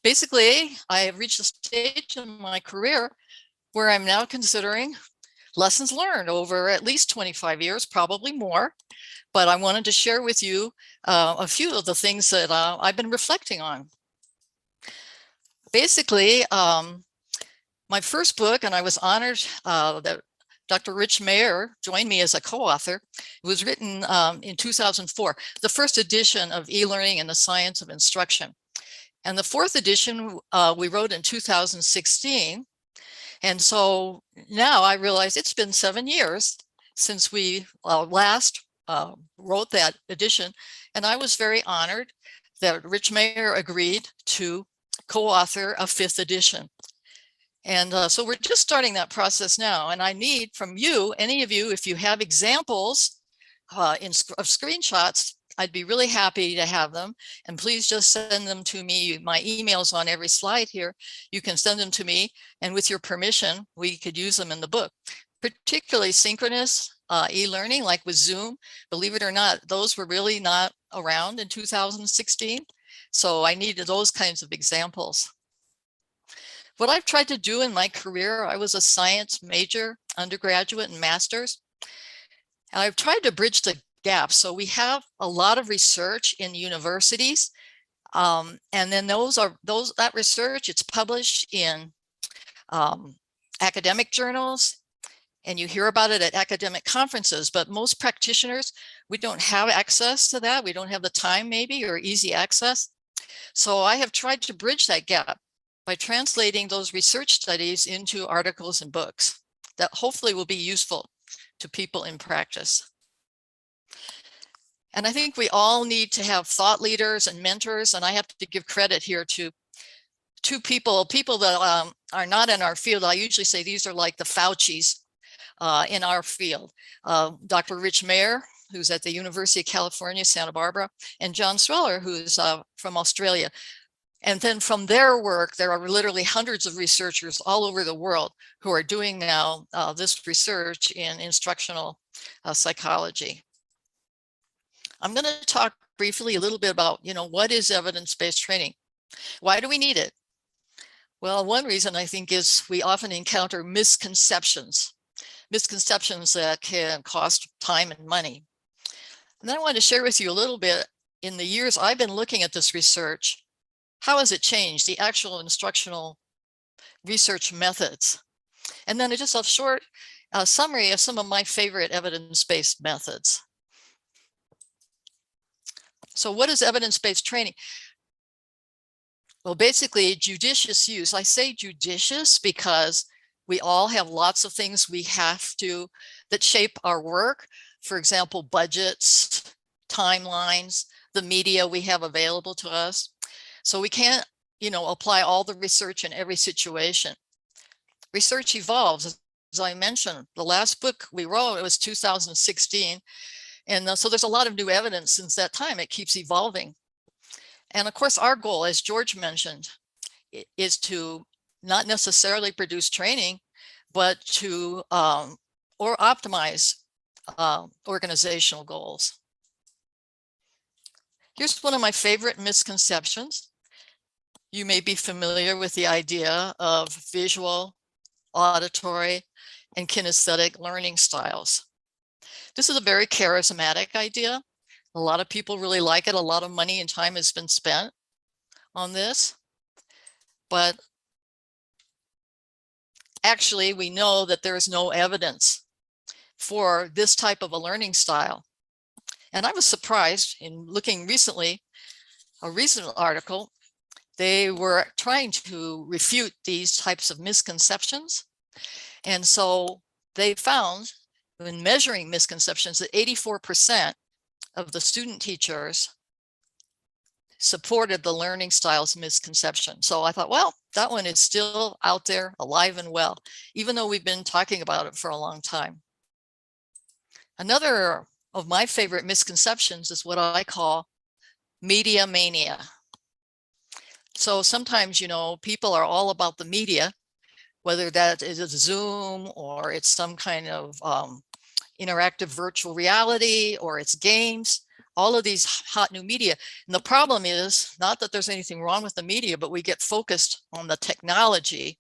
Basically, I have reached a stage in my career where I'm now considering lessons learned over at least 25 years, probably more. But I wanted to share with you a few of the things that I've been reflecting on. Basically, my first book, and I was honored that Dr. Rich Mayer joined me as a co-author. It was written in 2004, the first edition of E-Learning and the Science of Instruction. And the fourth edition we wrote in 2016. And so now I realize it's been 7 years since we last wrote that edition. And I was very honored that Rich Mayer agreed to co-author a fifth edition. And so we're just starting that process now. And I need from you, any of you, if you have examples of screenshots, I'd be really happy to have them. And please just send them to me. My email's on every slide here. You can send them to me. And with your permission, we could use them in the book, particularly synchronous e-learning, like with Zoom. Believe it or not, those were really not around in 2016. So I needed those kinds of examples. What I've tried to do in my career, I was a science major, undergraduate and master's. And I've tried to bridge the gap. So we have a lot of research in universities. And then that research, it's published in academic journals, and you hear about it at academic conferences, but most practitioners, we don't have access to that. We don't have the time maybe, or easy access. So I have tried to bridge that gap by translating those research studies into articles and books that hopefully will be useful to people in practice. And I think we all need to have thought leaders and mentors, and I have to give credit here to two people that are not in our field. I usually say these are like the Faucis in our field. Dr. Rich Mayer, who's at the University of California, Santa Barbara, and John Sweller, who's from Australia. And then from their work, there are literally hundreds of researchers all over the world who are doing now this research in instructional psychology. I'm going to talk briefly a little bit about, what is evidence-based training? Why do we need it? Well, one reason I think is we often encounter misconceptions that can cost time and money. And then I want to share with you a little bit, in the years I've been looking at this research, how has it changed, the actual instructional research methods? And then just a short summary of some of my favorite evidence-based methods. So what is evidence-based training? Well, basically judicious use. I say judicious because we all have lots of things we have to that shape our work. For example, budgets, timelines, the media we have available to us. So we can't, apply all the research in every situation. Research evolves. As I mentioned, the last book we wrote, it was 2016. And so there's a lot of new evidence since that time. It keeps evolving. And of course, our goal, as George mentioned, is to not necessarily produce training, but to or optimize organizational goals. Here's one of my favorite misconceptions. You may be familiar with the idea of visual, auditory, and kinesthetic learning styles. This is a very charismatic idea. A lot of people really like it. A lot of money and time has been spent on this. But actually, we know that there is no evidence for this type of a learning style. And I was surprised in looking recently, a recent article, they were trying to refute these types of misconceptions. And so they found, when measuring misconceptions, that 84% of the student teachers supported the learning styles misconception. So I thought, well, that one is still out there, alive and well, even though we've been talking about it for a long time. Another of my favorite misconceptions is what I call media mania. So sometimes, people are all about the media, whether that is a Zoom or it's some kind of interactive virtual reality or it's games. all of these hot new media. And the problem is not that there's anything wrong with the media, but we get focused on the technology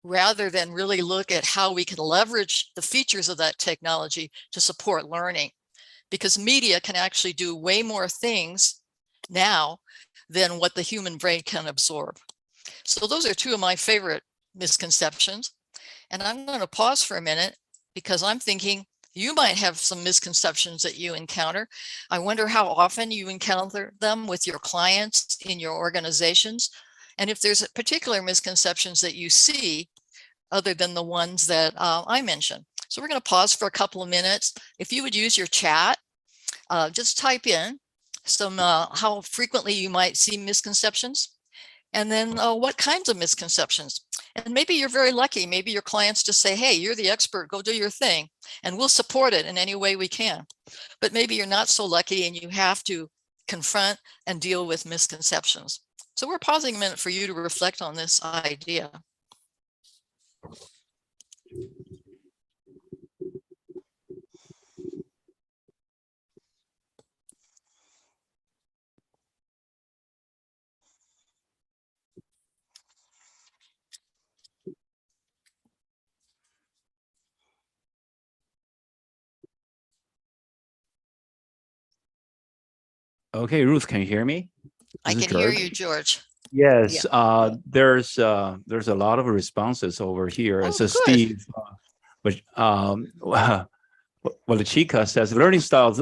rather than really look at how we can leverage the features of that technology to support learning. Because media can actually do way more things now than what the human brain can absorb. So those are two of my favorite misconceptions. And I'm going to pause for a minute because I'm thinking you might have some misconceptions that you encounter. I wonder how often you encounter them with your clients in your organizations. And if there's particular misconceptions that you see other than the ones that I mentioned. So we're going to pause for a couple of minutes. If you would use your chat, just type in some how frequently you might see misconceptions, and then what kinds of misconceptions. And maybe you're very lucky. Maybe your clients just say, hey, you're the expert, go do your thing, and we'll support it in any way we can. But maybe you're not so lucky and you have to confront and deal with misconceptions. So we're pausing a minute for you to reflect on this idea. Okay, Ruth, can you hear me? I can hear you, George. Yes, there's a lot of responses over here. Oh, So good. Steve, well, the Chica says learning styles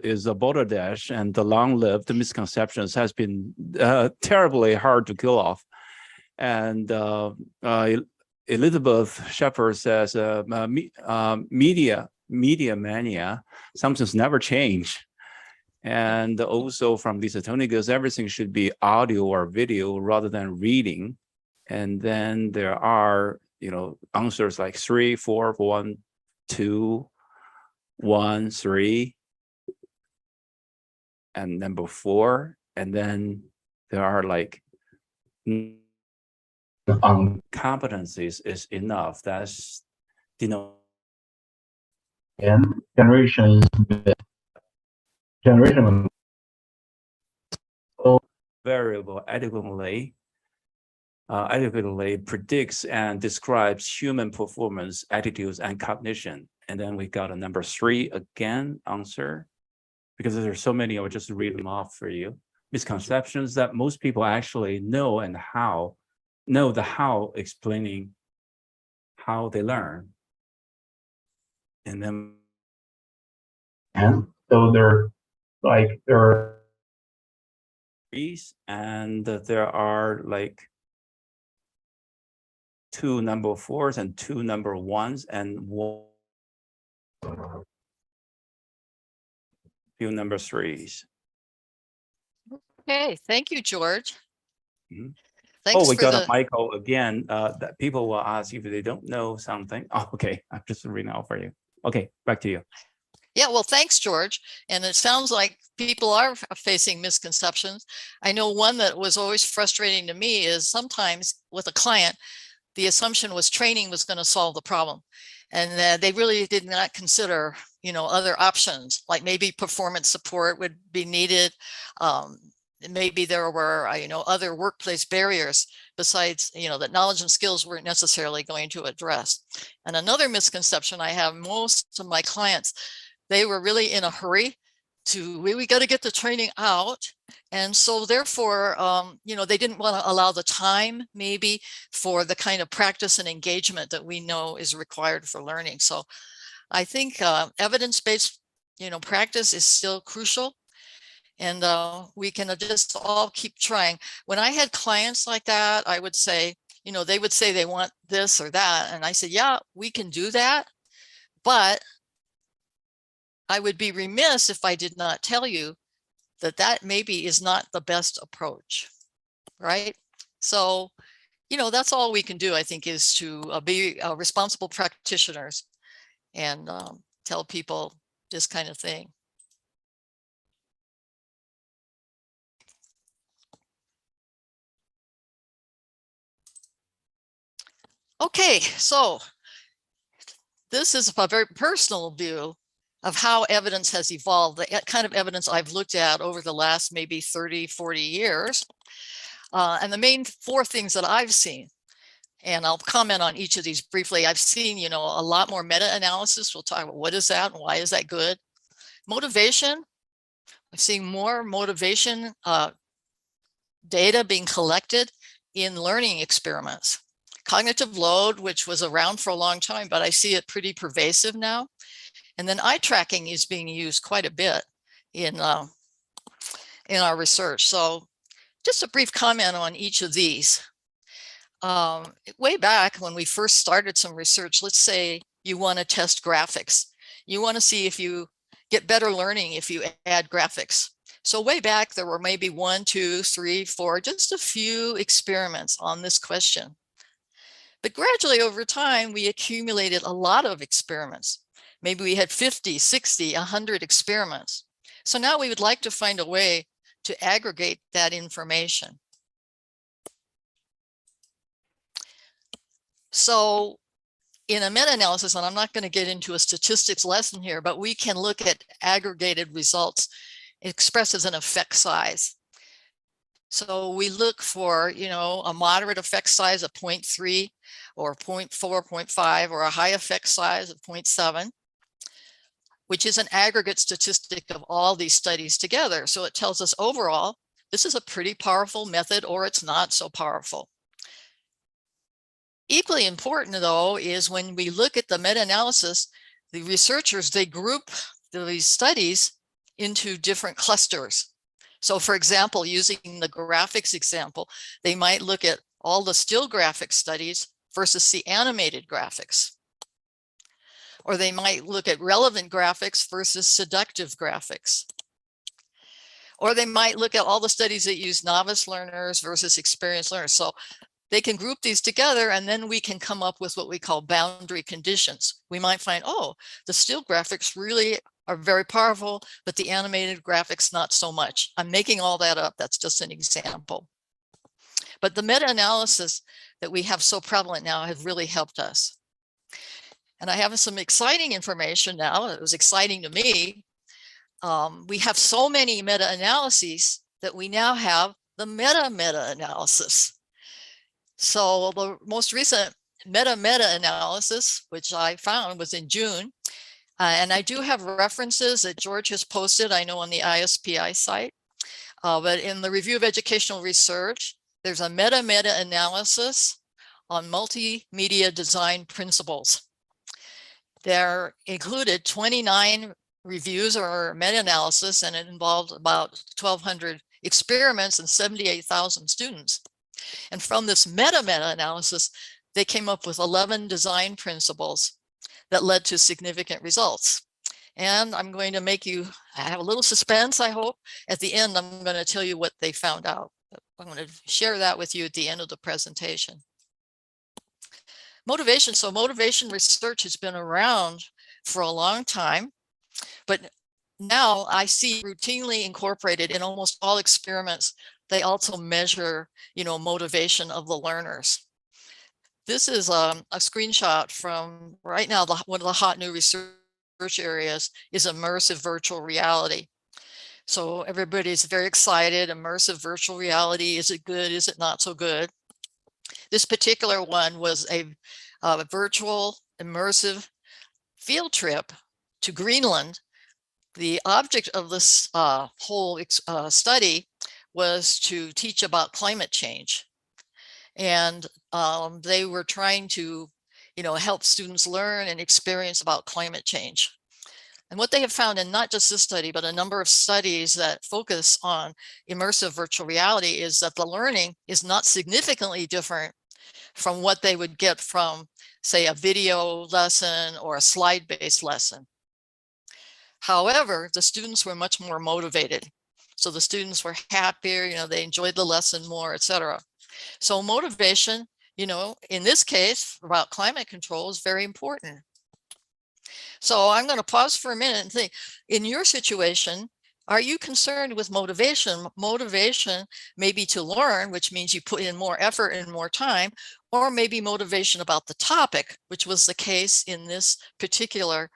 is a balderdash, and the long-lived misconceptions has been terribly hard to kill off. And Elizabeth Shepard says media mania, something's never changed. And also from Lisa Tony goes, everything should be audio or video rather than reading. And then there are, answers like 3, 4, 1, 2, 1, 3, and number 4. And then there are like competencies is enough. That's, and generation variable adequately predicts and describes human performance, attitudes, and cognition. And then we got a number 3 again answer, because there's so many. I would just read them off for you. Misconceptions that most people actually know and know the how, explaining how they learn. And then, and so there are and there are like 2 number 4s and 2 number 1s and 1 few number 3s. Okay, thank you, George. Mm-hmm. Thanks we for got a Michael again. That people will ask if they don't know something. Oh, okay, I'm just reading out for you. Okay, back to you. Yeah, well, thanks, George. And it sounds like people are facing misconceptions. I know one that was always frustrating to me is sometimes with a client, the assumption was training was going to solve the problem. And they really did not consider, other options, like maybe performance support would be needed. Maybe there were, other workplace barriers besides, that knowledge and skills weren't necessarily going to address. And another misconception I have, most of my clients, they were really in a hurry we got to get the training out. And so therefore, they didn't want to allow the time maybe for the kind of practice and engagement that we know is required for learning. So I think evidence-based, practice is still crucial. And we can just all keep trying. When I had clients like that, I would say, they would say they want this or that. And I said, yeah, we can do that. But I would be remiss if I did not tell you that maybe is not the best approach, right? So, that's all we can do, I think, is to be responsible practitioners and tell people this kind of thing. Okay, so this is a very personal view of how evidence has evolved, the kind of evidence I've looked at over the last maybe 30, 40 years. And the main four things that I've seen, and I'll comment on each of these briefly. I've seen, a lot more meta-analysis. We'll talk about what is that and why is that good. Motivation. I'm seeing more motivation data being collected in learning experiments. Cognitive load, which was around for a long time, but I see it pretty pervasive now. And then eye tracking is being used quite a bit in our research. So just a brief comment on each of these. Way back when we first started some research, let's say you want to test graphics. You want to see if you get better learning if you add graphics. So way back, there were maybe 1, 2, 3, 4, just a few experiments on this question. But gradually over time, we accumulated a lot of experiments. Maybe we had 50, 60, 100 experiments. So now we would like to find a way to aggregate that information. So in a meta-analysis, and I'm not going to get into a statistics lesson here, but we can look at aggregated results expressed as an effect size. So we look for, a moderate effect size of 0.3 or 0.4, 0.5, or a high effect size of 0.7, which is an aggregate statistic of all these studies together. So it tells us overall, this is a pretty powerful method, or it's not so powerful. Equally important, though, is when we look at the meta-analysis, the researchers, they group these studies into different clusters. So for example, using the graphics example, they might look at all the still graphics studies versus the animated graphics. Or they might look at relevant graphics versus seductive graphics. Or they might look at all the studies that use novice learners versus experienced learners. So they can group these together, and then we can come up with what we call boundary conditions. We might find, oh, the still graphics really are very powerful, but the animated graphics not so much. I'm making all that up. That's just an example. But the meta-analysis that we have so prevalent now has really helped us. And I have some exciting information now. It was exciting to me. We have so many meta-analyses that we now have the meta-analysis. So the most recent meta-analysis, which I found, was in June. And I do have references that George has posted, I know, on the ISPI site. But in the Review of Educational Research, there's a meta-analysis on multimedia design principles. There included 29 reviews or meta-analysis, and it involved about 1,200 experiments and 78,000 students. And from this meta-analysis, they came up with 11 design principles that led to significant results. And I'm going to make you have a little suspense, I hope. At the end, I'm going to tell you what they found out. I'm going to share that with you at the end of the presentation. Motivation. So motivation research has been around for a long time, but now I see routinely incorporated in almost all experiments. They also measure, motivation of the learners. This is a screenshot from right now. One of the hot new research areas is immersive virtual reality. So everybody's very excited. Immersive virtual reality, is it good? Is it not so good? This particular one was a virtual immersive field trip to Greenland. The object of this whole study was to teach about climate change. And they were trying to, help students learn and experience about climate change. And what they have found in not just this study, but a number of studies that focus on immersive virtual reality is that the learning is not significantly different from what they would get from, say, a video lesson or a slide-based lesson. However, the students were much more motivated. So the students were happier, they enjoyed the lesson more, etc. So motivation, in this case about climate control is very important. So I'm going to pause for a minute and think, in your situation, are you concerned with motivation? Motivation maybe to learn, which means you put in more effort and more time, or maybe motivation about the topic, which was the case in this particular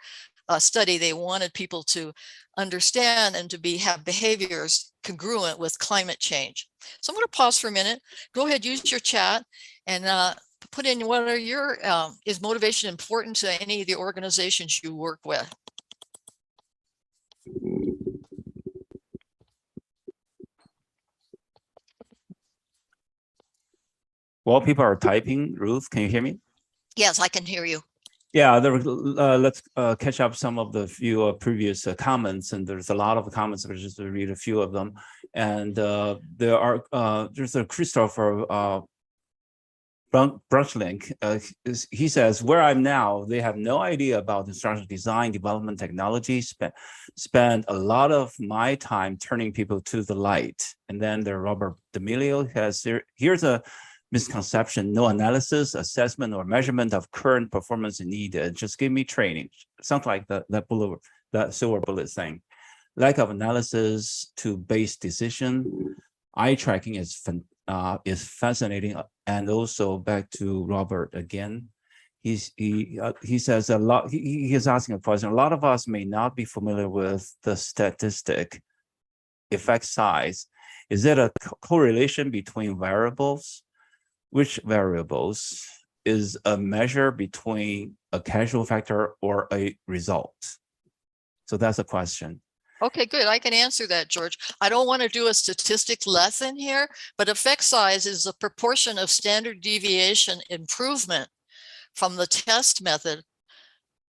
study, they wanted people to understand and to have behaviors congruent with climate change. So I'm going to pause for a minute. Go ahead, use your chat and put in what are your, is motivation important to any of the organizations you work with? While people are typing, Ruth, can you hear me? Yes, I can hear you. Yeah, let's catch up some of the few previous comments, and there's a lot of comments. I'll just read a few of them. And there's a Christopher Brunchlink. He says, where I'm now, they have no idea about instructional design, development technology, spend a lot of my time turning people to the light. And then there, Robert D'Amelio has, here's a misconception: no analysis, assessment, or measurement of current performance is needed. Just give me training. Sounds like that silver bullet thing. Lack of analysis to base decision. Eye tracking is fascinating. And also back to Robert again. He says a lot. He is asking a question. A lot of us may not be familiar with the statistic effect size. Is it a correlation between variables? Which variables is a measure between a causal factor or a result? So that's a question. Okay, good. I can answer that, George. I don't want to do a statistics lesson here, but effect size is a proportion of standard deviation improvement from the test method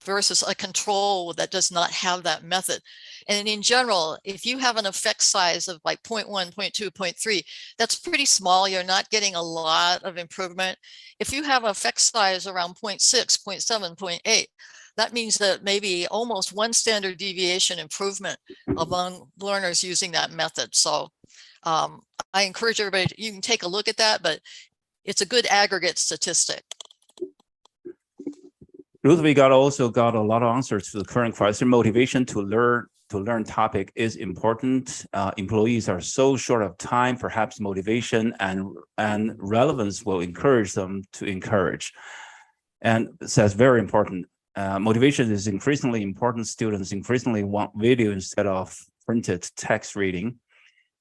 versus a control that does not have that method. And in general, if you have an effect size of like 0.1, 0.2, 0.3, that's pretty small. You're not getting a lot of improvement. If you have effect size around 0.6, 0.7, 0.8, that means that maybe almost one standard deviation improvement among learners using that method. So I encourage everybody, you can take a look at that, but it's a good aggregate statistic. Ruth, we also got a lot of answers to the current question. Motivation to learn topic is important. Employees are so short of time, perhaps motivation and relevance will encourage them to encourage. And it says very important. Motivation is increasingly important. Students increasingly want video instead of printed text reading.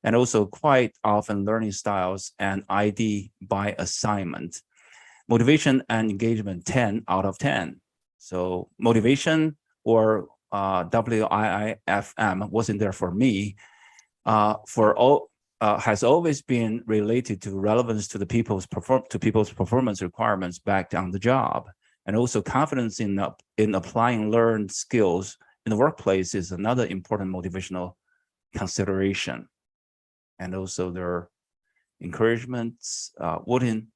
And also quite often learning styles and ID by assignment. Motivation and engagement 10 out of 10. So motivation or WIIFM wasn't there for me. Has always been related to relevance to people's performance requirements back on the job, and also confidence in applying learned skills in the workplace is another important motivational consideration. And also their encouragements, wooden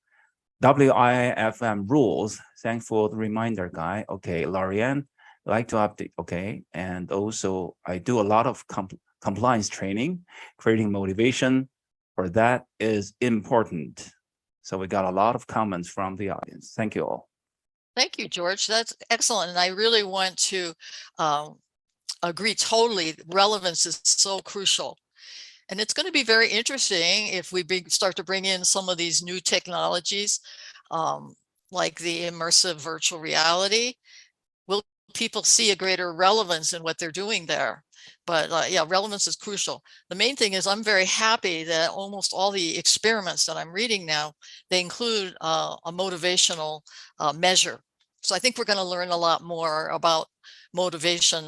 WIIFM rules. Thanks for the reminder, Guy. Okay, Lorianne, like to update. Okay, and also I do a lot of compliance training. Creating motivation for that is important. So we got a lot of comments from the audience. Thank you all. Thank you, George. That's excellent. And I really want to agree totally. Relevance is so crucial. And it's going to be very interesting if we start to bring in some of these new technologies, like the immersive virtual reality. Will people see a greater relevance in what they're doing there? But yeah, relevance is crucial. The main thing is I'm very happy that almost all the experiments that I'm reading now, they include a motivational measure. So I think we're going to learn a lot more about motivation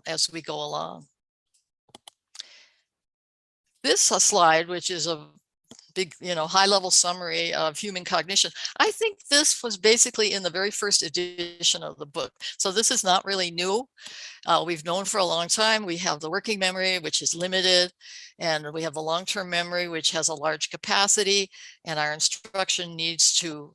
as we go along. This slide, which is a big, high-level summary of human cognition. I think this was basically in the very first edition of the book. So this is not really new. We've known for a long time. We have the working memory, which is limited, and we have the long-term memory, which has a large capacity, and our instruction needs to,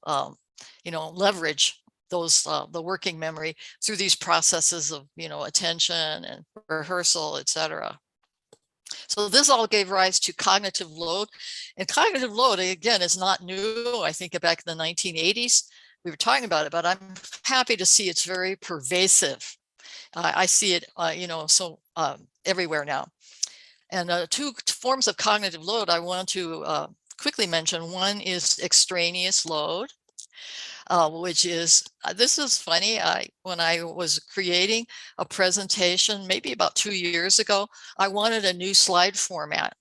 leverage those the working memory through these processes of, attention and rehearsal, etc. So this all gave rise to cognitive load. And cognitive load, again, is not new. I think back in the 1980s, we were talking about it, but I'm happy to see it's very pervasive. I see it, everywhere now. And two forms of cognitive load I want to quickly mention. One is extraneous load. which is, this is funny. When I was creating a presentation, maybe about 2 years ago, I wanted a new slide format.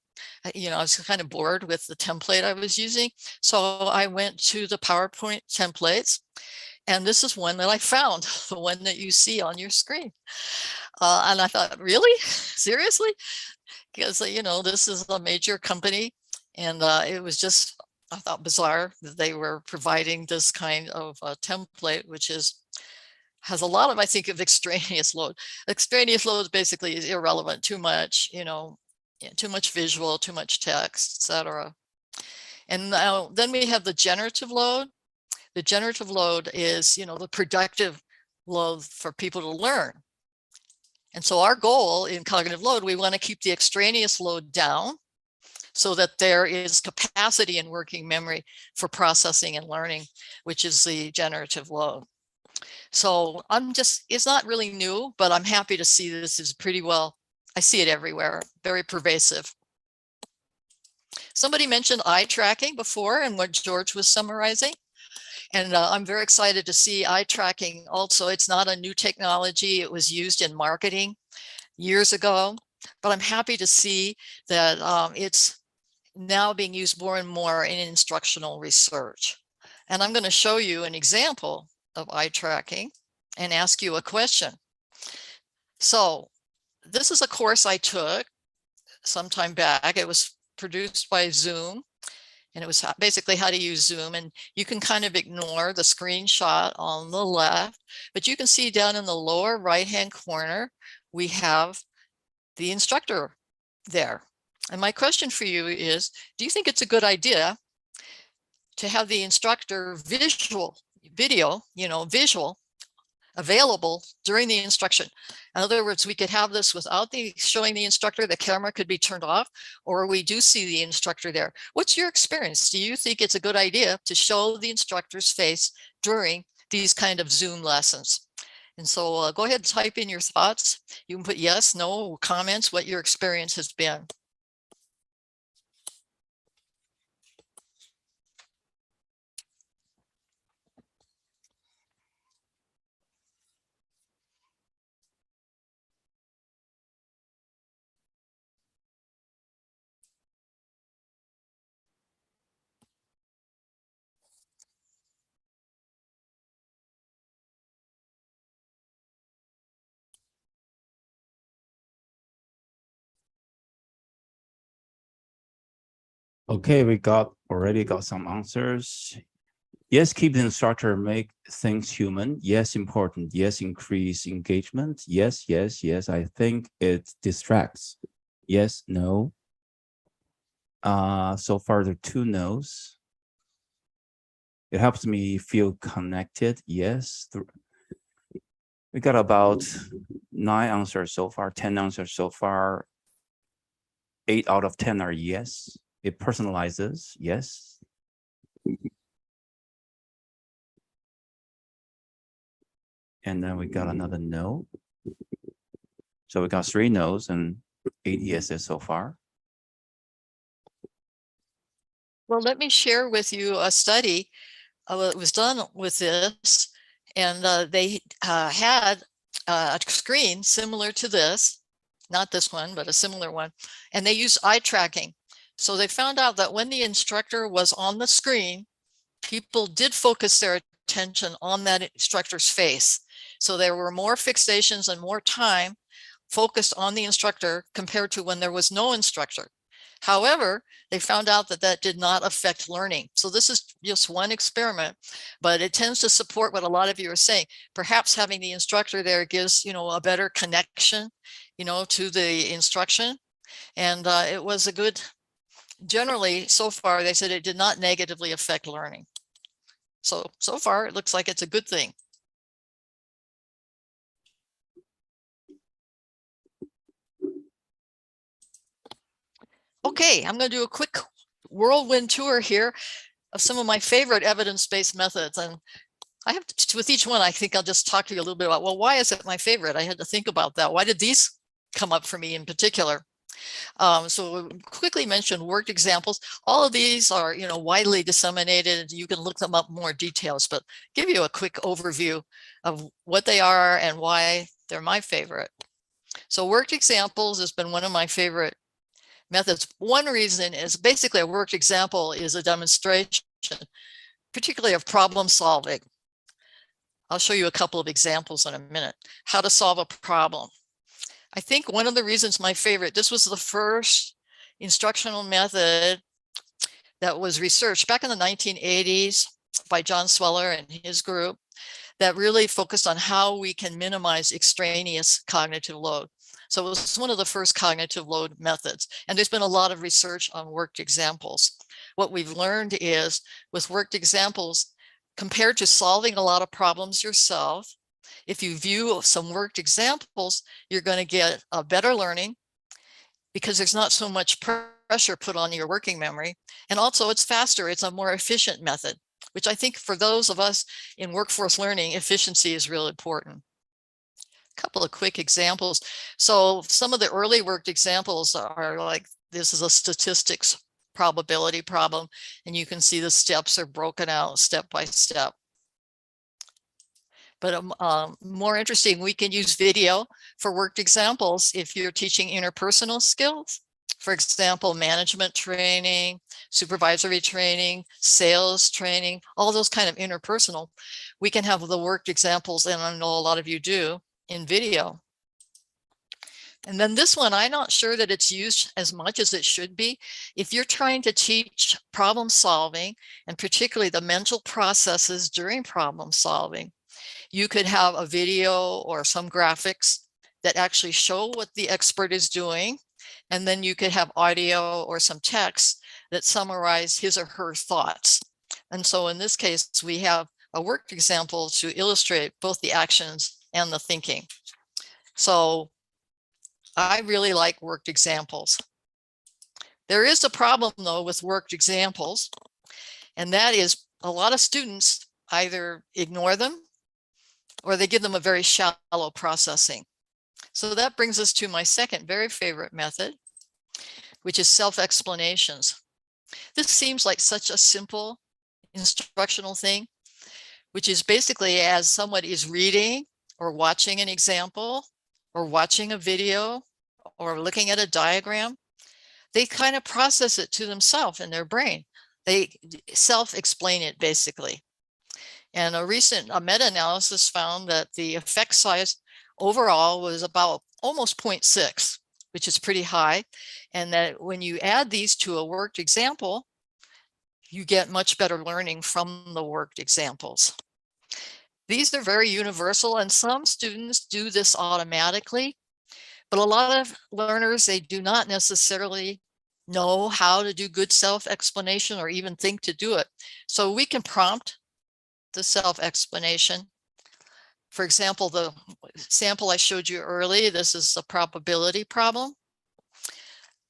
You know, I was kind of bored with the template I was using. So I went to the PowerPoint templates, and this is one that I found, the one that you see on your screen. And I thought, really? Seriously? Because, you know, this is a major company, and it was just, I thought, bizarre that they were providing this kind of template, which has a lot of, I think, of extraneous load. Extraneous load basically is irrelevant, too much, you know, too much visual, too much text, etc. And now then we have the generative load. The generative load is, you know, the productive load for people to learn. And so our goal in cognitive load, we want to keep the extraneous load down so that there is capacity in working memory for processing and learning, which is the generative load. So it's not really new, but I'm happy to see this is pretty well, I see it everywhere, very pervasive. Somebody mentioned eye tracking before and what George was summarizing. And I'm very excited to see eye tracking also. It's not a new technology. It was used in marketing years ago, but I'm happy to see that it's now being used more and more in instructional research. And I'm going to show you an example of eye tracking and ask you a question. So this is a course I took some time back. It was produced by Zoom, and it was basically how to use Zoom. And you can kind of ignore the screenshot on the left, but you can see down in the lower right-hand corner, we have the instructor there. And my question for you is, do you think it's a good idea to have the instructor visual available during the instruction? In other words, we could have this without showing the instructor, the camera could be turned off, or we do see the instructor there. What's your experience? Do you think it's a good idea to show the instructor's face during these kind of Zoom lessons? And so go ahead and type in your thoughts. You can put yes, no, comments, what your experience has been. Okay, we already got some answers. Yes, keep the instructor, make things human. Yes, important. Yes, increase engagement. Yes, yes, yes. I think it distracts. Yes, no. So far there are 2 no's. It helps me feel connected. Yes. We got about 9 answers so far, 10 answers so far. 8 out of 10 are yes. It personalizes. Yes. And then we got another no. So we got 3 no's and 8 yeses so far. Well, let me share with you a study that was done with this, and they had a screen similar to this, not this one, but a similar one, and they used eye tracking. So they found out that when the instructor was on the screen, people did focus their attention on that instructor's face. So there were more fixations and more time focused on the instructor compared to when there was no instructor. However, they found out that that did not affect learning. So this is just one experiment, but it tends to support what a lot of you are saying. Perhaps having the instructor there gives, you know, a better connection, you know, to the instruction. And it was a good, generally, so far, they said it did not negatively affect learning. So far, it looks like it's a good thing. Okay, I'm going to do a quick whirlwind tour here of some of my favorite evidence-based methods. And I have to, with each one, I think I'll just talk to you a little bit about, well, why is it my favorite? I had to think about that. Why did these come up for me in particular? So we'll quickly mention worked examples. All of these are, widely disseminated. You can look them up more details, but give you a quick overview of what they are and why they're my favorite. So worked examples has been one of my favorite methods. One reason is basically a worked example is a demonstration, particularly of problem solving. I'll show you a couple of examples in a minute. How to solve a problem. I think one of the reasons my favorite, this was the first instructional method that was researched back in the 1980s by John Sweller and his group that really focused on how we can minimize extraneous cognitive load. So it was one of the first cognitive load methods. And there's been a lot of research on worked examples. What we've learned is with worked examples, compared to solving a lot of problems yourself, if you view some worked examples, you're going to get a better learning because there's not so much pressure put on your working memory. And also it's faster. It's a more efficient method, which I think for those of us in workforce learning, efficiency is really important. A couple of quick examples. So some of the early worked examples are like, this is a statistics probability problem, and you can see the steps are broken out step by step. But more interesting, we can use video for worked examples if you're teaching interpersonal skills. For example, management training, supervisory training, sales training, all those kind of interpersonal. We can have the worked examples, and I know a lot of you do, in video. And then this one, I'm not sure that it's used as much as it should be. If you're trying to teach problem solving, and particularly the mental processes during problem solving, you could have a video or some graphics that actually show what the expert is doing. And then you could have audio or some text that summarize his or her thoughts. And so in this case, we have a worked example to illustrate both the actions and the thinking. So I really like worked examples. There is a problem though with worked examples, and that is a lot of students either ignore them or they give them a very shallow processing. So that brings us to my second very favorite method, which is self-explanations. This seems like such a simple instructional thing, which is basically as someone is reading or watching an example or watching a video or looking at a diagram, they kind of process it to themselves in their brain. They self-explain it basically. And a recent meta-analysis found that the effect size overall was about almost 0.6, which is pretty high. And that when you add these to a worked example, you get much better learning from the worked examples. These are very universal, and some students do this automatically, but a lot of learners, they do not necessarily know how to do good self-explanation or even think to do it. So we can prompt the self-explanation. For example, the sample I showed you early, this is a probability problem.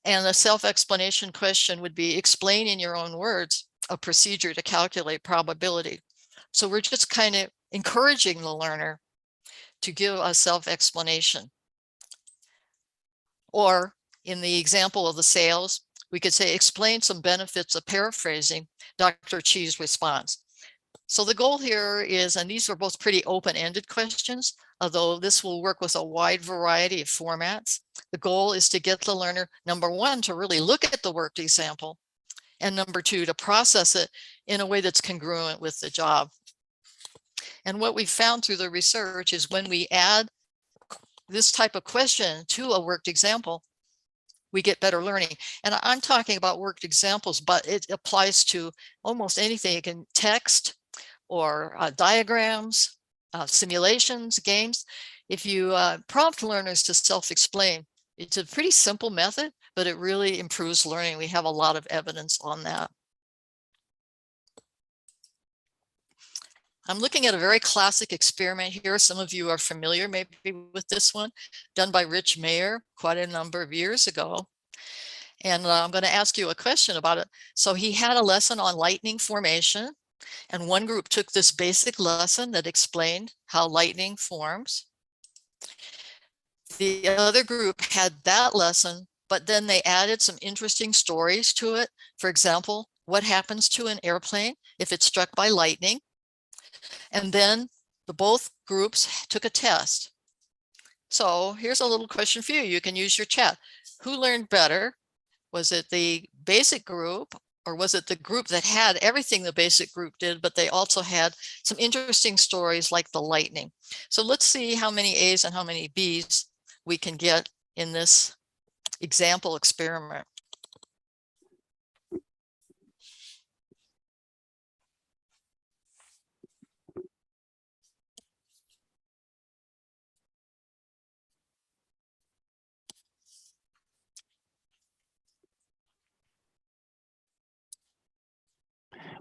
And the self-explanation question would be, explain in your own words a procedure to calculate probability. So we're just kind of encouraging the learner to give a self-explanation. Or in the example of the sales, we could say, explain some benefits of paraphrasing Dr. Chi's response. So the goal here is, and these are both pretty open-ended questions, although this will work with a wide variety of formats. The goal is to get the learner, number one, to really look at the worked example, and number two, to process it in a way that's congruent with the job. And what we found through the research is when we add this type of question to a worked example, we get better learning. And I'm talking about worked examples, but it applies to almost anything. You can text or diagrams, simulations, games. If you prompt learners to self-explain, it's a pretty simple method, but it really improves learning. We have a lot of evidence on that. I'm looking at a very classic experiment here. Some of you are familiar maybe with this one, done by Rich Mayer quite a number of years ago. And I'm going to ask you a question about it. So he had a lesson on lightning formation, and one group took this basic lesson that explained how lightning forms. The other group had that lesson but then they added some interesting stories to it. For example, what happens to an airplane if it's struck by lightning? And then both groups took a test. So here's a little question for you. You can use your chat. Who learned better? Was it the basic group, or was it the group that had everything the basic group did, but they also had some interesting stories like the lightning? So let's see how many A's and how many B's we can get in this example experiment.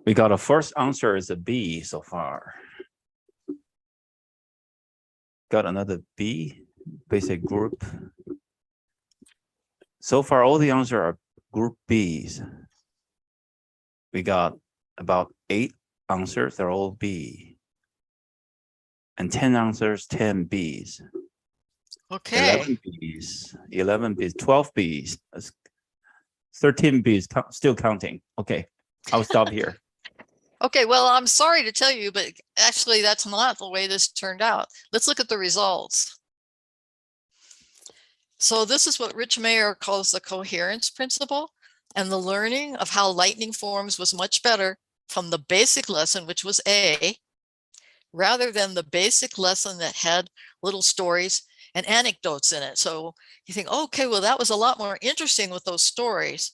We got a first answer is a B so far. Got another B, basic group. So far, all the answers are group B's. We got about 8 answers, they're all B. And 10 answers, 10 B's. Okay. 11 B's, 11 B's, 12 B's, 13 B's, still counting. Okay, I'll stop here. Okay, well, I'm sorry to tell you, but actually that's not the way this turned out. Let's look at the results. So this is what Rich Mayer calls the coherence principle, and the learning of how lightning forms was much better from the basic lesson, which was A, rather than the basic lesson that had little stories and anecdotes in it. So you think, okay, well, that was a lot more interesting with those stories.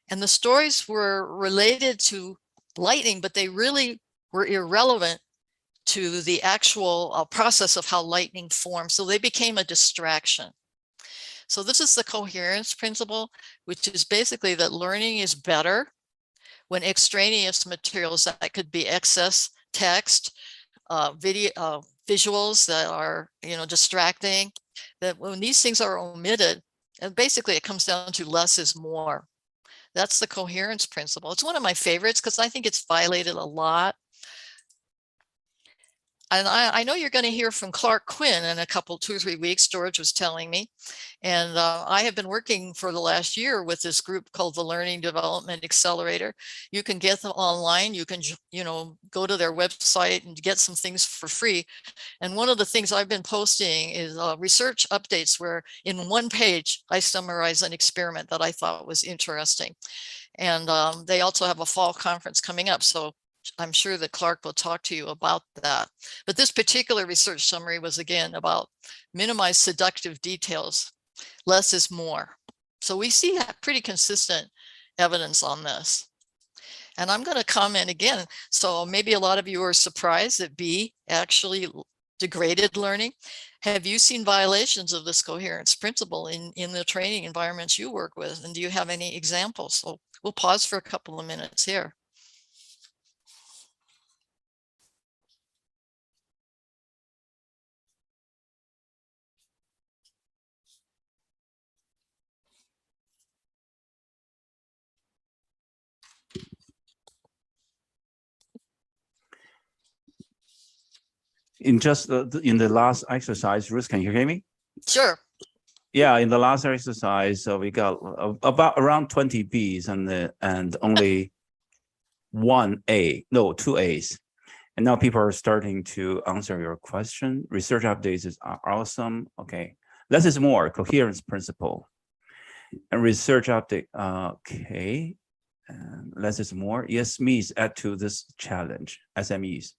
And the stories were related to lightning, but they really were irrelevant to the actual process of how lightning forms. So they became a distraction. So this is the coherence principle, which is basically that learning is better when extraneous materials, that could be excess text, visuals that are, distracting, that when these things are omitted, and basically it comes down to less is more. That's the coherence principle. It's one of my favorites because I think it's violated a lot. And I know you're going to hear from Clark Quinn in a couple, 2 or 3 weeks, George was telling me. And I have been working for the last year with this group called the Learning Development Accelerator. You can get them online. You can, go to their website and get some things for free. And one of the things I've been posting is research updates where in one page, I summarize an experiment that I thought was interesting. And they also have a fall conference coming up. So I'm sure that Clark will talk to you about that. But this particular research summary was, again, about minimize seductive details. Less is more. So we see pretty consistent evidence on this. And I'm going to comment again. So maybe a lot of you are surprised that B actually degraded learning. Have you seen violations of this coherence principle in the training environments you work with? And do you have any examples? So we'll pause for a couple of minutes here. In the last exercise, Ruth, can you hear me? Sure. Yeah, in the last exercise, we got about around 20 B's and only 2 A's. And now people are starting to answer your question. Research updates are awesome. Okay, less is more, coherence principle. And research update, okay. And less is more. Yes, SMEs add to this challenge, SMEs.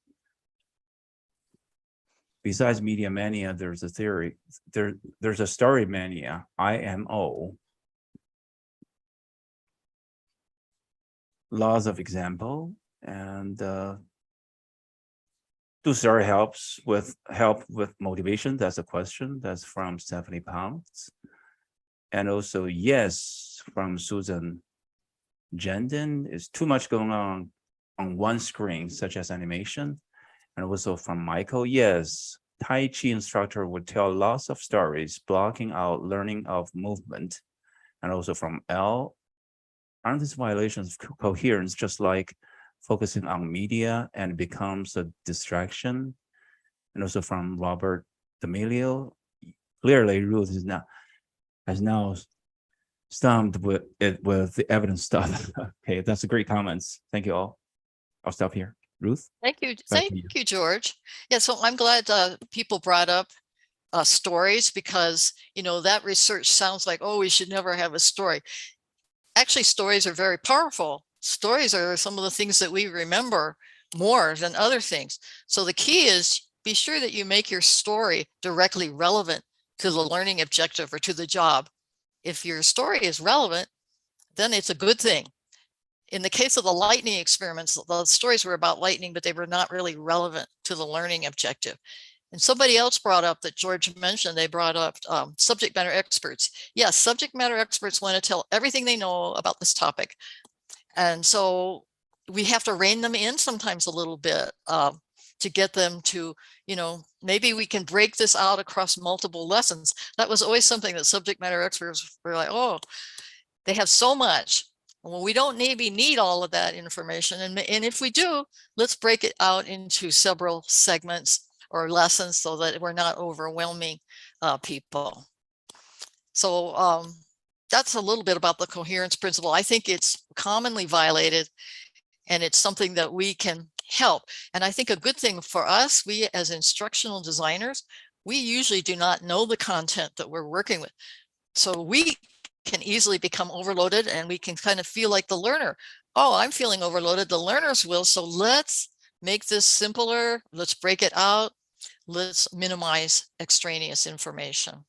Besides media mania, there's a theory. There's a story mania, IMO. Laws of example, and do story help with motivation? That's a question. That's from Stephanie Pounds. And also, yes, from Susan Jenden, is too much going on one screen, such as animation. And also from Michael, yes, Tai Chi instructor would tell lots of stories, blocking out learning of movement. And also from L, aren't these violations of coherence just like focusing on media and becomes a distraction? And also from Robert D'Amelio, clearly Ruth has now stumped with the evidence stuff. Okay, that's a great comments. Thank you all. I'll stop here. Ruth? Thank you. Back to Thank you. you, George. Yeah, so I'm glad people brought up stories, because, you know, that research sounds like, oh, we should never have a story. Actually, stories are very powerful. Stories are some of the things that we remember more than other things. So the key is be sure that you make your story directly relevant to the learning objective or to the job. If your story is relevant, then it's a good thing. In the case of the lightning experiments, the stories were about lightning, but they were not really relevant to the learning objective. And somebody else brought up that George mentioned, they brought up subject matter experts. Yes, subject matter experts want to tell everything they know about this topic. And so we have to rein them in sometimes a little bit to get them to, you know, maybe we can break this out across multiple lessons. That was always something that subject matter experts were like, oh, they have so much. Well, we don't maybe need all of that information. And if we do, let's break it out into several segments or lessons so that we're not overwhelming people. So that's a little bit about the coherence principle. I think it's commonly violated, and it's something that we can help. And I think a good thing for us, we as instructional designers, we usually do not know the content that we're working with. So we can easily become overloaded, and we can kind of feel like the learner. Oh, I'm feeling overloaded. The learners will. So let's make this simpler. Let's break it out. Let's minimize extraneous information.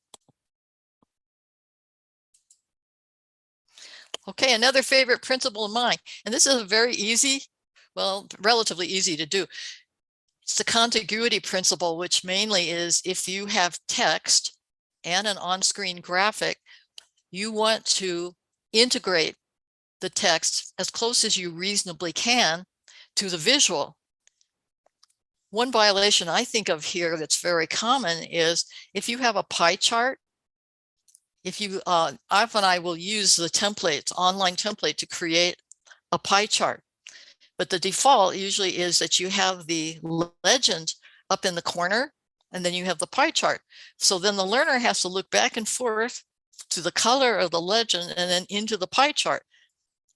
Okay, another favorite principle of mine, and this is a very easy, well, relatively easy to do. It's the contiguity principle, which mainly is if you have text and an on-screen graphic, you want to integrate the text as close as you reasonably can to the visual. One violation I think of here that's very common is if you have a pie chart, if you often I will use the templates, online template, to create a pie chart. But the default usually is that you have the legend up in the corner, and then you have the pie chart. So then the learner has to look back and forth to the color of the legend and then into the pie chart.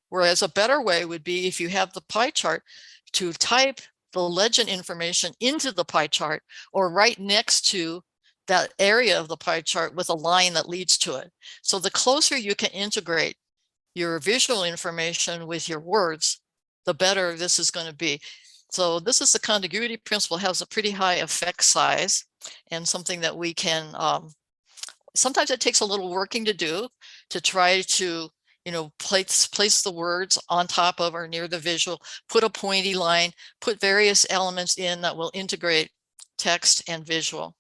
Whereas a better way would be, if you have the pie chart, to type the legend information into the pie chart or right next to that area of the pie chart with a line that leads to it. So the closer you can integrate your visual information with your words, the better this is going to be. So this is the contiguity principle, has a pretty high effect size, and something that we can, sometimes it takes a little working to do, to try to, you know, place the words on top of or near the visual, put a pointy line, put various elements in that will integrate text and visual.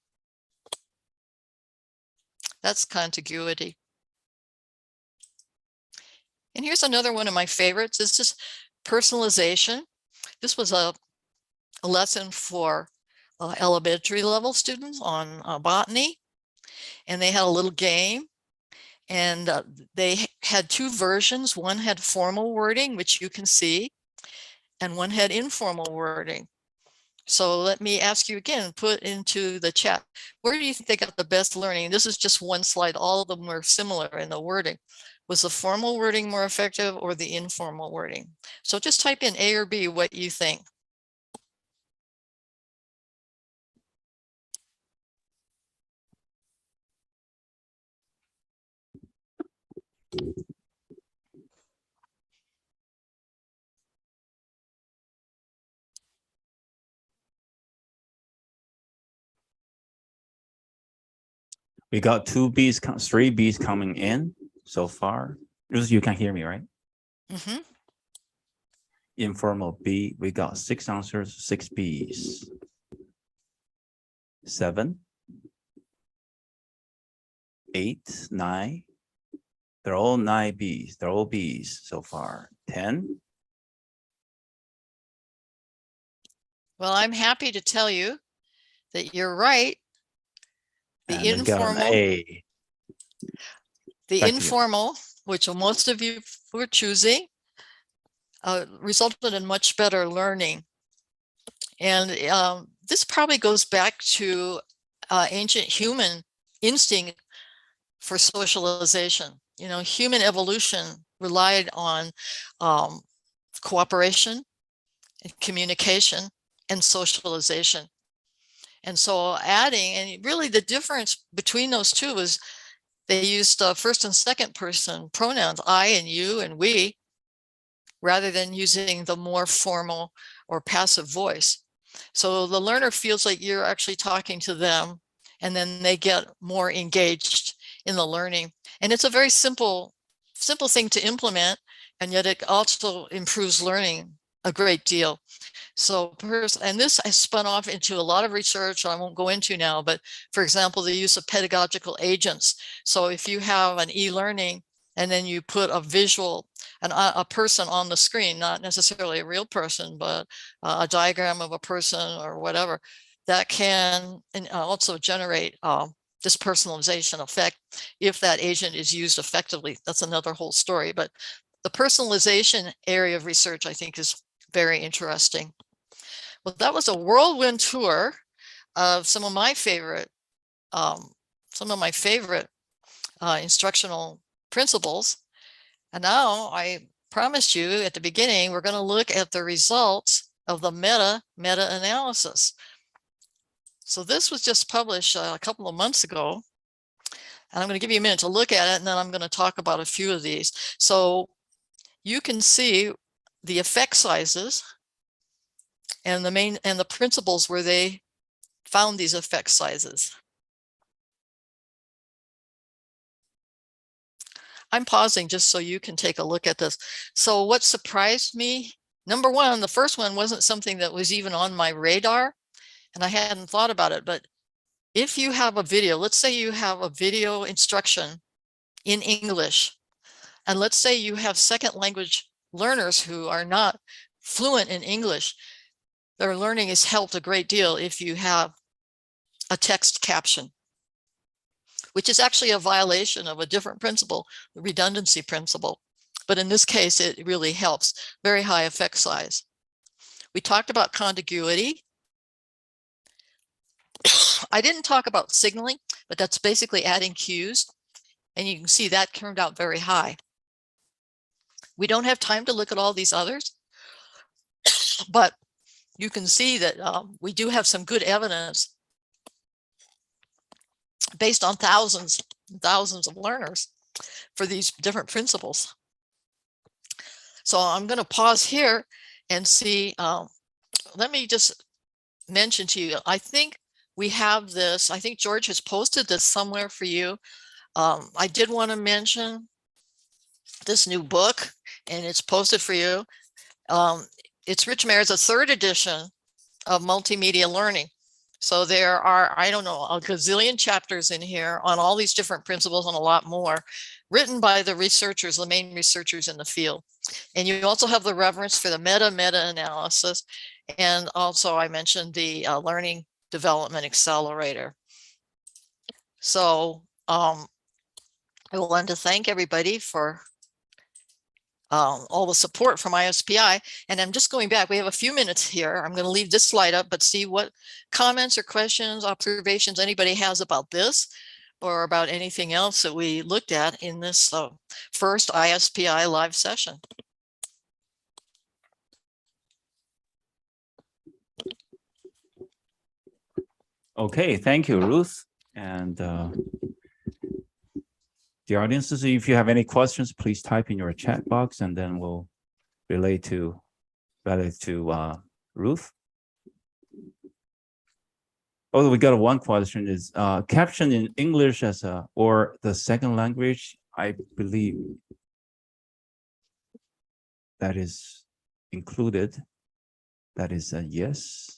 That's contiguity. And here's another one of my favorites. This is personalization. This was a lesson for elementary level students on botany, and they had a little game, and they had two versions. One had formal wording, which you can see, and one had informal wording. So let me ask you again, put into the chat, where do you think they got the best learning? This is just one slide. All of them were similar in the wording. Was the formal wording more effective or the informal wording? So just type in A or B, what you think. We got 3 Bs coming in so far. You can hear me, right? Mm-hmm. Informal B, we got 6 answers, 6 Bs. 7, 8, 9. They're all 9 Bs. They're all Bs so far. 10. Well, I'm happy to tell you that you're right. And we got an A. The Back to you. informal, which most of you were choosing, resulted in much better learning. And this probably goes back to ancient human instinct for socialization. human evolution relied on cooperation and communication and socialization. And so adding, and really the difference between those two was they used first and second person pronouns, I and you and we, rather than using the more formal or passive voice. So the learner feels like you're actually talking to them, and then they get more engaged in the learning. And it's a very simple thing to implement, and yet it also improves learning a great deal. So, and this I spun off into a lot of research I won't go into now, but for example, the use of pedagogical agents. So if you have an e-learning and then you put a visual, a person on the screen, not necessarily a real person, but a diagram of a person or whatever, that can also generate this personalization effect if that agent is used effectively. That's another whole story, but the personalization area of research I think is very interesting. Well, that was a whirlwind tour of some of my favorite instructional principles. And now I promised you at the beginning, we're going to look at the results of the meta-analysis. So this was just published a couple of months ago. And I'm going to give you a minute to look at it, and then I'm going to talk about a few of these. So you can see the effect sizes and the principles where they found these effect sizes. I'm pausing just so you can take a look at this. So what surprised me, number one, the first one wasn't something that was even on my radar, and I hadn't thought about it, but if you have a video, let's say you have a video instruction in English, and let's say you have second language learners who are not fluent in English, their learning is helped a great deal if you have a text caption, which is actually a violation of a different principle, the redundancy principle. But in this case, it really helps. Very high effect size. We talked about contiguity. I didn't talk about signaling, but that's basically adding cues. And you can see that turned out very high. We don't have time to look at all these others, but you can see that we do have some good evidence based on thousands and thousands of learners for these different principles. So I'm going to pause here and see. Let me just mention to you, I think we have this. I think George has posted this somewhere for you. I did want to mention this new book, and it's posted for you. It's Rich Mayer's a third edition of multimedia learning. So there are, I don't know, a gazillion chapters in here on all these different principles and a lot more, written by the researchers, the main researchers in the field. And you also have the reference for the meta-analysis. And also I mentioned the Learning Development Accelerator. So I want to thank everybody for all the support from ISPI. And I'm just going back. We have a few minutes here. I'm going to leave this slide up, but see what comments or questions, observations anybody has about this or about anything else that we looked at in this first ISPI live session. Okay, thank you, Ruth. And the audiences, if you have any questions, please type in your chat box, and then we'll relay to Ruth. Oh, we got one question is caption in English as or the second language. I believe that is included. That is a yes.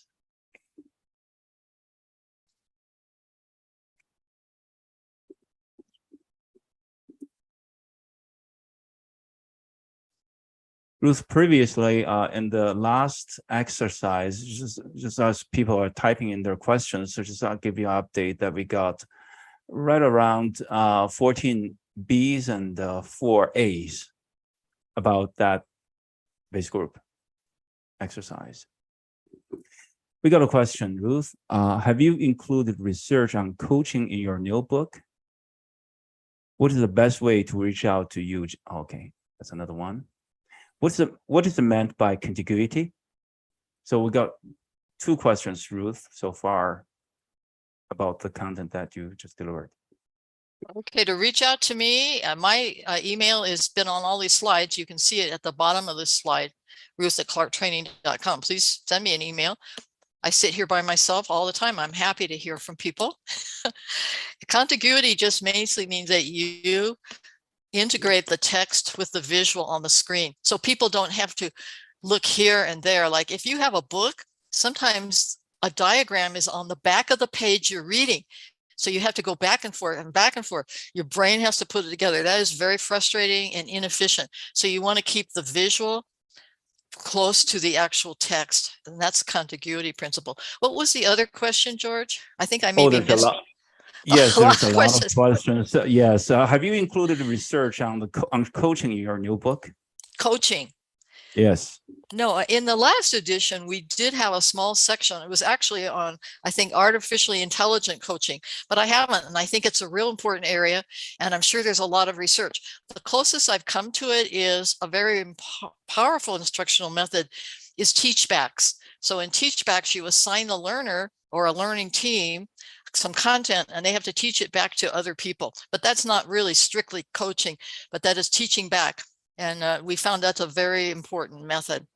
Ruth, previously in the last exercise, just as people are typing in their questions, so just I'll give you an update that we got right around 14 Bs and 4 As about that base group exercise. We got a question, Ruth. Have you included research on coaching in your new book? What is the best way to reach out to you? Okay, that's another one. What is meant by contiguity? So we got 2 questions, Ruth, so far about the content that you just delivered. Okay, to reach out to me, my email has been on all these slides. You can see it at the bottom of this slide, ruth@clarktraining.com. Please send me an email. I sit here by myself all the time. I'm happy to hear from people. Contiguity just basically means that you integrate the text with the visual on the screen. So people don't have to look here and there. Like if you have a book, sometimes a diagram is on the back of the page you're reading. So you have to go back and forth and back and forth. Your brain has to put it together. That is very frustrating and inefficient. So you want to keep the visual close to the actual text. And that's contiguity principle. What was the other question, George? I think I maybe There's a missed lot. Yes, a lot there's a of lot of questions. questions. Yes. Have you included research on on coaching in your new book? Coaching. Yes. No, in the last edition, we did have a small section. It was actually on, I think, artificially intelligent coaching, but I haven't. And I think it's a real important area. And I'm sure there's a lot of research. The closest I've come to it is a very powerful instructional method is teachbacks. So in teachbacks, you assign the learner or a learning team some content and they have to teach it back to other people. But that's not really strictly coaching, but that is teaching back. And we found that's a very important method.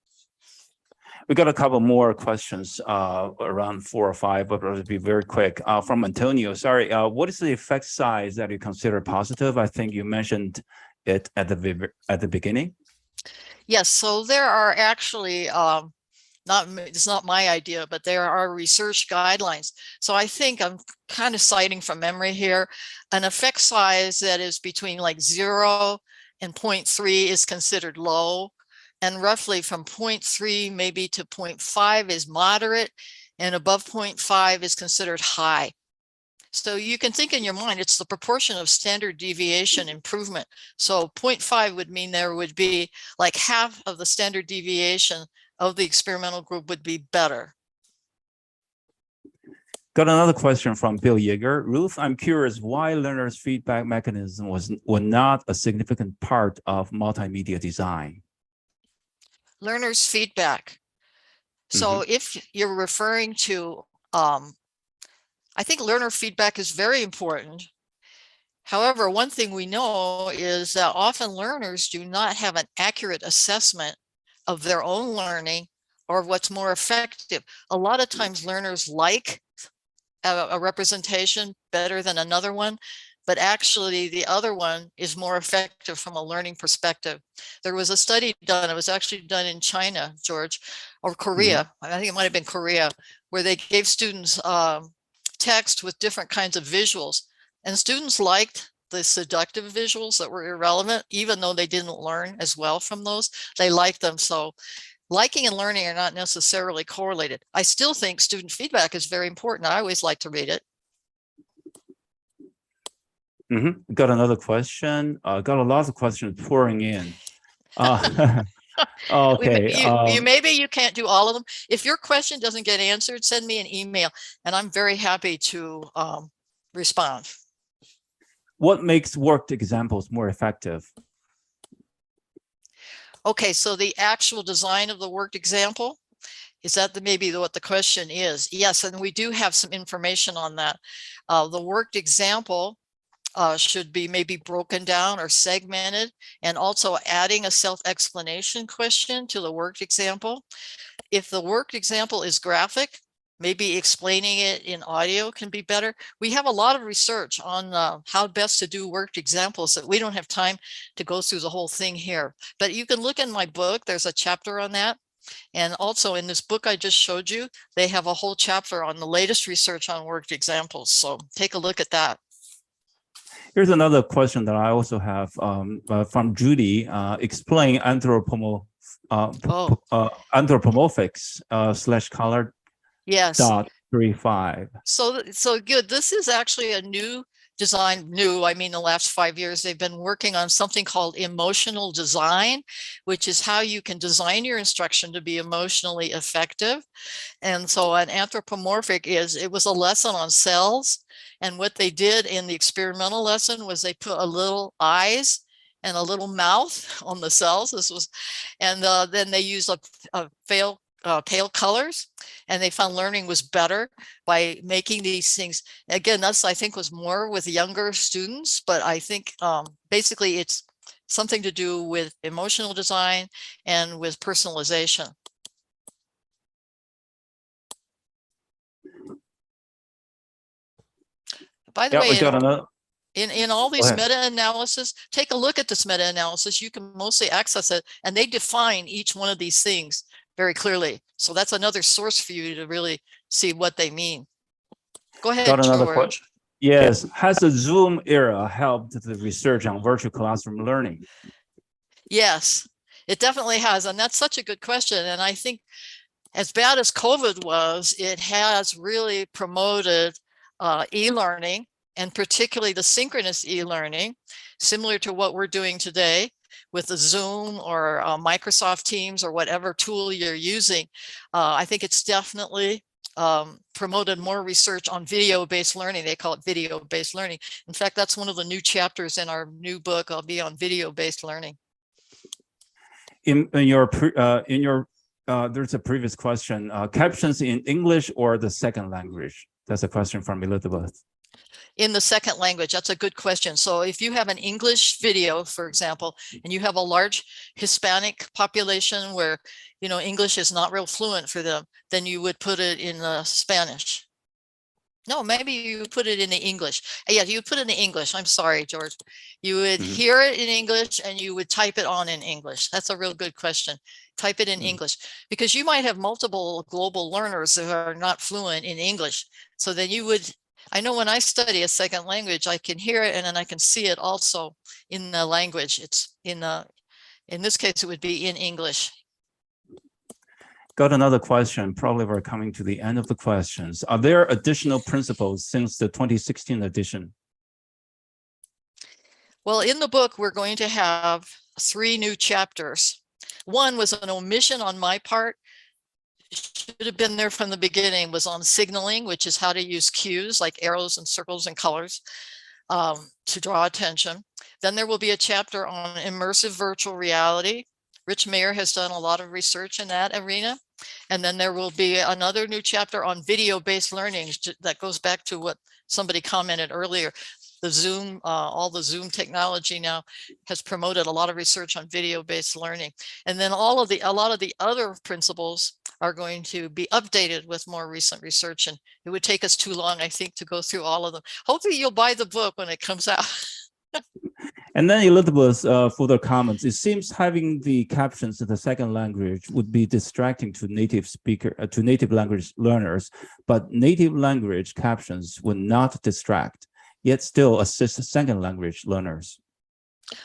We got a couple more questions, around 4 or 5, but it'll be very quick. From Antonio, sorry, what is the effect size that you consider positive? I think you mentioned it at the beginning. Yes, so there are actually, it's not my idea, but there are research guidelines. So I think I'm kind of citing from memory here, an effect size that is between like 0 and 0.3 is considered low. And roughly from 0.3 maybe to 0.5 is moderate, and above 0.5 is considered high. So you can think in your mind, it's the proportion of standard deviation improvement. So 0.5 would mean there would be like half of the standard deviation of the experimental group would be better. Got another question from Bill Yeager. Ruth, I'm curious why learners' feedback mechanism was not a significant part of multimedia design. Learners' feedback. So if you're referring to, I think learner feedback is very important. However, one thing we know is that often learners do not have an accurate assessment of their own learning or what's more effective. A lot of times learners like a representation better than another one, but actually the other one is more effective from a learning perspective. There was a study done, it was actually done in China, George, or Korea. I think it might have been Korea, where they gave students text with different kinds of visuals, and students liked the seductive visuals that were irrelevant, even though they didn't learn as well from those. They liked them. So liking and learning are not necessarily correlated. I still think student feedback is very important. I always like to read it. Got another question. Got a lot of questions pouring in. Okay. Maybe you can't do all of them. If your question doesn't get answered, send me an email and I'm very happy to respond. What makes worked examples more effective? Okay, so the actual design of the worked example, is that maybe what the question is? Yes, and we do have some information on that. The worked example should be maybe broken down or segmented, and also adding a self-explanation question to the worked example. If the worked example is graphic, maybe explaining it in audio can be better. We have a lot of research on how best to do worked examples that we don't have time to go through the whole thing here. But you can look in my book, there's a chapter on that. And also in this book I just showed you, they have a whole chapter on the latest research on worked examples. So take a look at that. Here's another question that I also have from Judy. Explain anthropomorphics / color Yes. .35. So good. This is actually a new design, new, I mean the last 5 years, they've been working on something called emotional design, which is how you can design your instruction to be emotionally effective. And so an anthropomorphic it was a lesson on cells. And what they did in the experimental lesson was they put a little eyes and a little mouth on the cells. And then they used a pale colors, and they found learning was better by making these things. Again, that's, I think, was more with younger students, but I think basically it's something to do with emotional design and with personalization. By the Yeah, way, we got another. in all these ahead. meta-analysis, take a look at this meta-analysis. You can mostly access it, and they define each one of these things very clearly. So that's another source for you to really see what they mean. Go ahead, Got another George. question. Yes, has the Zoom era helped the research on virtual classroom learning? Yes, it definitely has. And that's such a good question. And I think as bad as COVID was, it has really promoted e-learning, and particularly the synchronous e-learning, similar to what we're doing today with the Zoom or Microsoft Teams or whatever tool you're using. I think it's definitely promoted more research on video-based learning. They call it video-based learning. In fact, that's one of the new chapters in our new book. I'll be on video-based learning. In your there's a previous question, captions in English or the second language? That's a question from Elizabeth. In the second language, that's a good question. So if you have an English video, for example, and you have a large Hispanic population where, you know, English is not real fluent for them, then you would put it in Spanish. No, maybe you put it in the English. Yeah, you put it in the English. I'm sorry, George. You would hear it in English and you would type it on in English. That's a real good question. Type it in English, because you might have multiple global learners who are not fluent in English. So then you would, I know when I study a second language, I can hear it and then I can see it also in the language. It's in this case, it would be in English. Got another question. Probably we're coming to the end of the questions. Are there additional principles since the 2016 edition? Well, in the book, we're going to have 3 new chapters. One was an omission on my part. Should have been there from the beginning, was on signaling, which is how to use cues like arrows and circles and colors to draw attention. Then there will be a chapter on immersive virtual reality. Rich Mayer has done a lot of research in that arena. And then there will be another new chapter on video-based learning that goes back to what somebody commented earlier. The Zoom, all the Zoom technology now has promoted a lot of research on video-based learning. And then a lot of the other principles are going to be updated with more recent research. And it would take us too long, I think, to go through all of them. Hopefully you'll buy the book when it comes out. And then Elizabeth, further comments. It seems having the captions in the second language would be distracting to native language learners, but native language captions would not distract, yet still assist second language learners.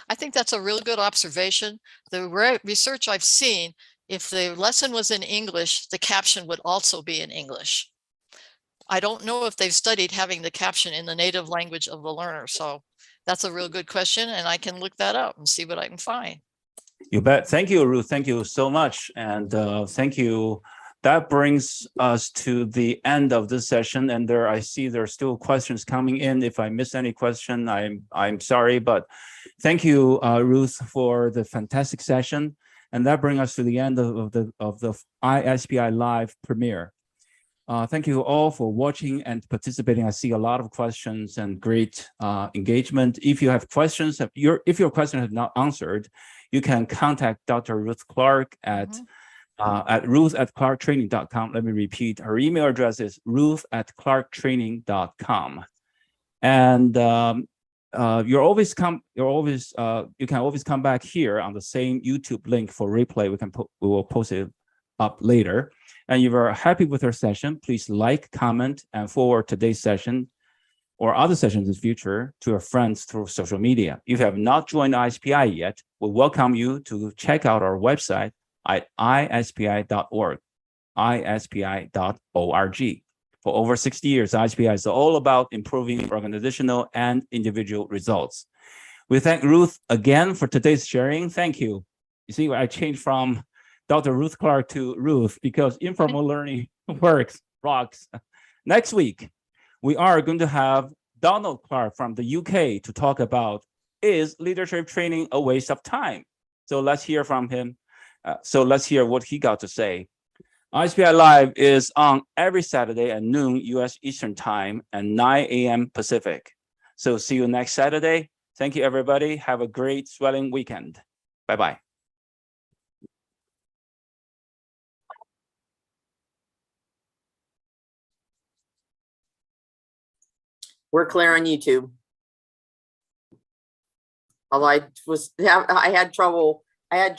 I think that's a real good observation. The research I've seen, if the lesson was in English, the caption would also be in English. I don't know if they've studied having the caption in the native language of the learner. So that's a real good question, and I can look that up and see what I can find. You bet. Thank you, Ruth. Thank you so much. And thank you. That brings us to the end of this session. And I see there are still questions coming in. If I miss any question, I'm sorry, but thank you, Ruth, for the fantastic session. And that brings us to the end of the ISPI Live premiere. Thank you all for watching and participating. I see a lot of questions and great engagement. If you have questions, if your question has not answered, you can contact Dr. Ruth Clark at ruth@clarktraining.com. Let me repeat, her email address is ruth@clarktraining.com. And you can always come back here on the same YouTube link for replay. We will post it up later. And if you're happy with our session, please like, comment, and forward today's session or other sessions in the future to your friends through social media. If you have not joined ISPI yet, we welcome you to check out our website at ispi.org, ispi.org. For over 60 years, ISPI is all about improving organizational and individual results. We thank Ruth again for today's sharing. Thank you. You see, I changed from Dr. Ruth Clark to Ruth because informal learning rocks. Next week, we are going to have Donald Clark from the UK to talk about, is leadership training a waste of time? So let's hear from him. So let's hear what he got to say. ISPI Live is on every Saturday at noon US Eastern Time and 9 a.m. Pacific. So see you next Saturday. Thank you, everybody. Have a great swelling weekend. Bye-bye. We're clear on YouTube. Although I had trouble. I had